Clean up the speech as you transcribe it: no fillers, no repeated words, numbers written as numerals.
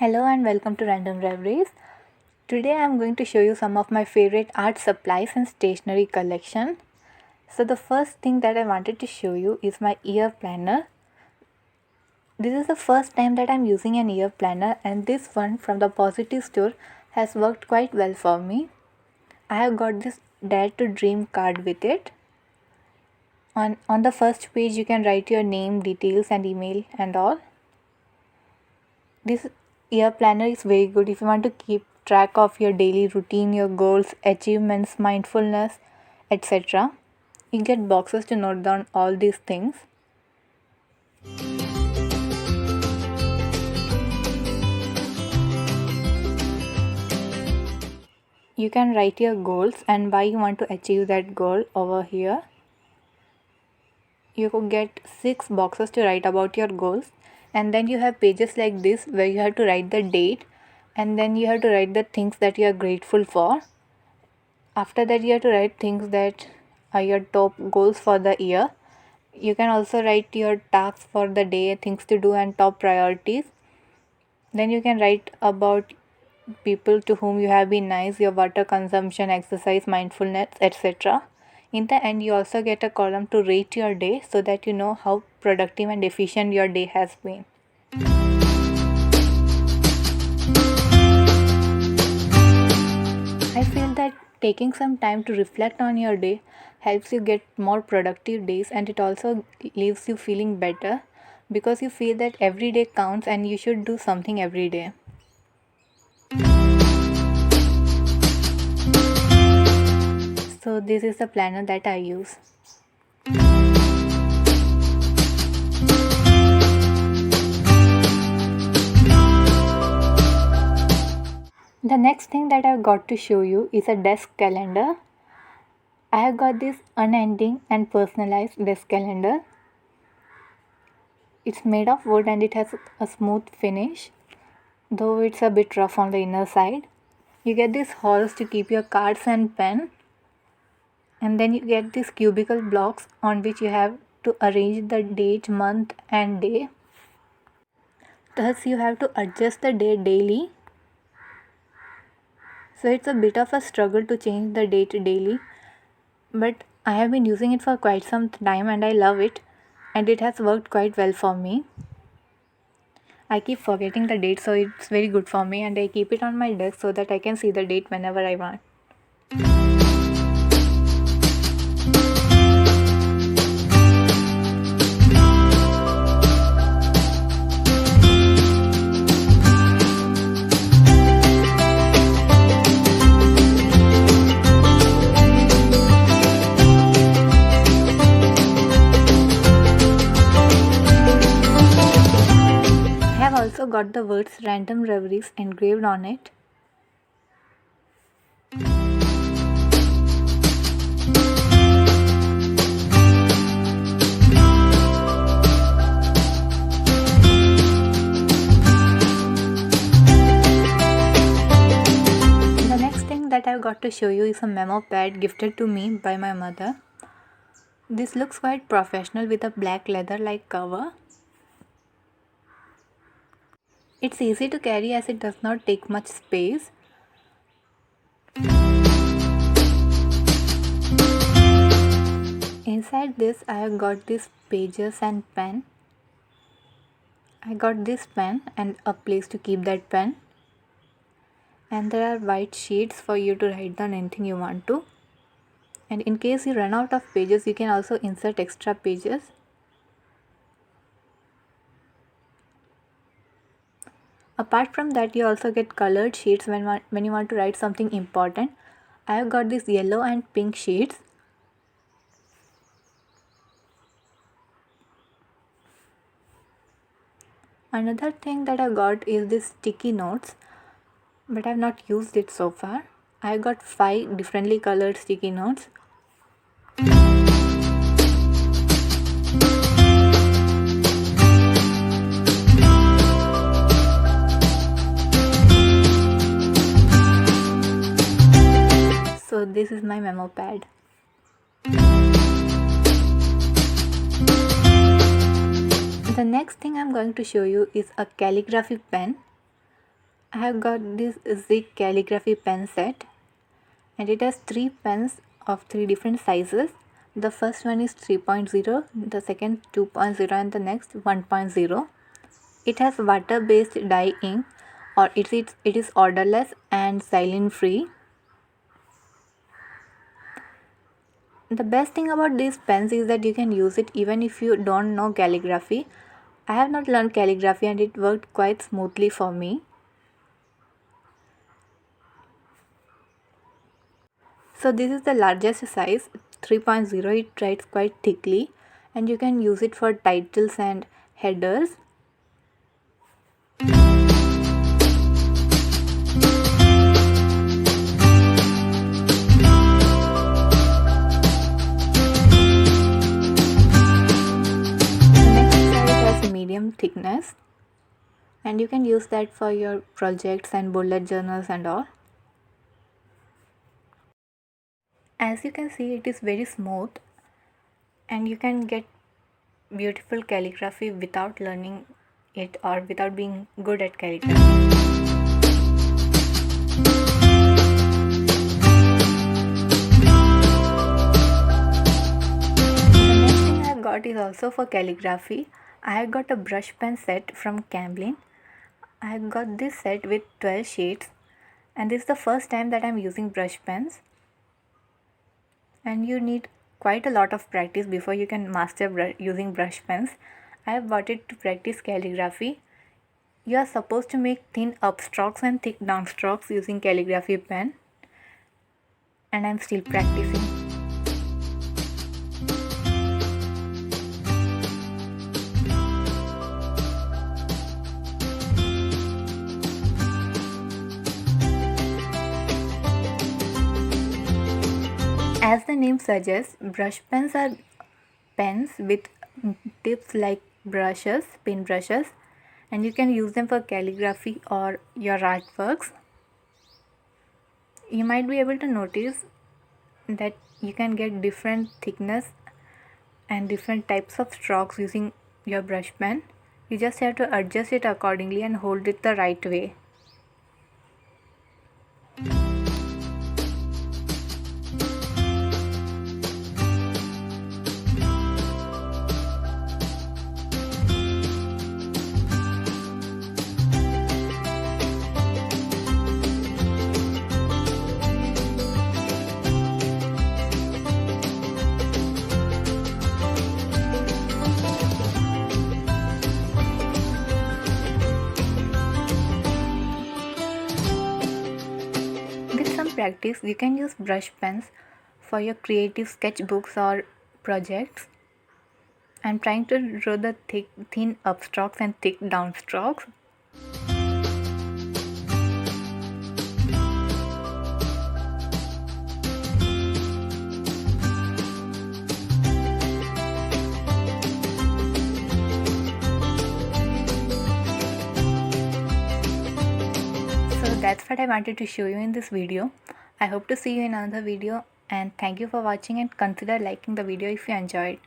Hello and welcome to Random Reveries. Today I am going to show you some of my favorite art supplies and stationery collection. So the first thing that I wanted to show you is my ear planner. This is the first time that I am using an ear planner, and this one from the Positive store has worked quite well for me. I have got this Dare to Dream card with it. On the first page you can write your name, details and email and all. This ear planner is very good if you want to keep track of your daily routine, your goals, achievements, mindfulness, etc. You get boxes to note down all these things. You can write your goals and why you want to achieve that goal over here. You could get 6 boxes to write about your goals, and then you have pages like this where you have to write the date, and then you have to write the things that you are grateful for. After that you have to write things that are your top goals for the year. You can also write your tasks for the day, things to do and top priorities. Then you can write about people to whom you have been nice, your water consumption, exercise, mindfulness, etc. In the end, you also get a column to rate your day so that you know how productive and efficient your day has been. I feel that taking some time to reflect on your day helps you get more productive days, and it also leaves you feeling better because you feel that every day counts and you should do something every day. So this is the planner that I use. The next thing that I've got to show you is a desk calendar. I have got this unending and personalized desk calendar. It's made of wood and it has a smooth finish, though it's a bit rough on the inner side. You get these holes to keep your cards and pen, and then you get these cubicle blocks on which you have to arrange the date, month and day. Thus you have to adjust the date daily. So it's a bit of a struggle to change the date daily, but I have been using it for quite some time and I love it, and it has worked quite well for me. I keep forgetting the date, so it's very good for me, and I keep it on my desk so that I can see the date whenever I want. I have also got the words Random Reveries engraved on it. The next thing that I've got to show you is a memo pad gifted to me by my mother. This looks quite professional with a black leather-like cover. It's easy to carry as it does not take much space. Inside this I have got these pages and pen. I got this pen and a place to keep that pen. And there are white sheets for you to write down anything you want to. And in case you run out of pages, you can also insert extra pages. Apart from that, you also get colored sheets when you want to write something important. I have got these yellow and pink sheets. Another thing that I got is this sticky notes, but I have not used it so far. I have got 5 differently colored sticky notes. So this is my memo pad. The next thing I'm going to show you is a calligraphy pen. I have got this Zig calligraphy pen set, and it has 3 pens of 3 different sizes. The first one is 3.0, the second 2.0, and the next 1.0. It has water based dye ink, or it is odorless and silin free. The best thing about these pens is that you can use it even if you don't know calligraphy. I have not learned calligraphy and it worked quite smoothly for me. So this is the largest size, 3.0. It writes quite thickly and you can use it for titles and headers. Medium thickness, and you can use that for your projects and bullet journals and all. As you can see, it is very smooth and you can get beautiful calligraphy without learning it or without being good at calligraphy. Got is also for calligraphy. I have got a brush pen set from Camlin. I have got this set with 12 shades, and this is the first time that I am using brush pens, and you need quite a lot of practice before you can master using brush pens. I have bought it to practice calligraphy. You are supposed to make thin upstrokes and thick downstrokes using calligraphy pen, and I am still practicing. As the name suggests, brush pens are pens with tips like brushes, pin brushes, and you can use them for calligraphy or your artworks. You might be able to notice that you can get different thickness and different types of strokes using your brush pen. You just have to adjust it accordingly and hold it the right way. Practice, you can use brush pens for your creative sketchbooks or projects. I'm trying to draw the thin upstrokes and thick downstrokes. That's what I wanted to show you in this video. I hope to see you in another video, and thank you for watching, and consider liking the video if you enjoyed.